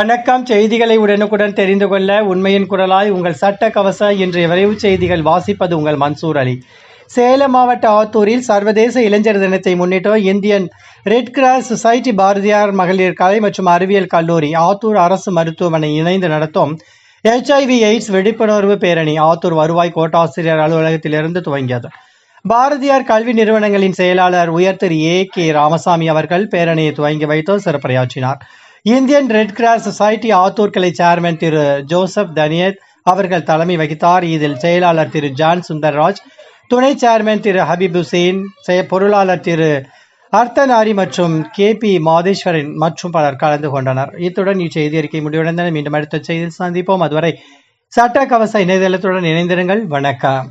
வணக்கம். செய்திகளை உடனுக்குடன் தெரிந்து கொள்ள உண்மையின் குரலாய் உங்கள் சட்ட கவச இன்றைய விரைவு செய்திகள் வாசிப்பது உங்கள் மன்சூர் அலி. சேலம் மாவட்ட ஆத்தூரில் சர்வதேச இளைஞர் தினத்தை முன்னிட்டு Indian red cross society, Bharathiyar மகளிர் கலை மற்றும் அறிவியல் கல்லூரி, ஆத்தூர் அரசு மருத்துவமனை இணைந்து நடத்தும் HIV/AIDS விழிப்புணர்வு பேரணி ஆத்தூர் வருவாய் கோட்டாசிரியர் அலுவலகத்திலிருந்து துவங்கியது. பாரதியார் கல்வி நிறுவனங்களின் செயலாளர் உயர் திரு AK ராமசாமி அவர்கள் பேரணியை துவங்கி வைத்து சிறப்புரையாற்றினார். Indian red cross society Attur கிளை சேர்மன் திரு ஜோசப் தனியத் அவர்கள் தலைமை வகித்தார். இதில் செயலாளர் திரு ஜான் சுந்தர்ராஜ், துணை சேர்மன் திரு ஹபீப் ஹுசேன், பொருளாளர் திரு அர்த்தநாரி மற்றும் KP மாதேஸ்வரன் மற்றும் பலர் கலந்து கொண்டனர். இத்துடன் இச்செய்தி அறிக்கை முடிவடைந்தன. மீண்டும் அடுத்த செய்தியில் சந்திப்போம். அதுவரை சட்ட கவச இணையதளத்துடன் இணைந்திருங்கள். வணக்கம்.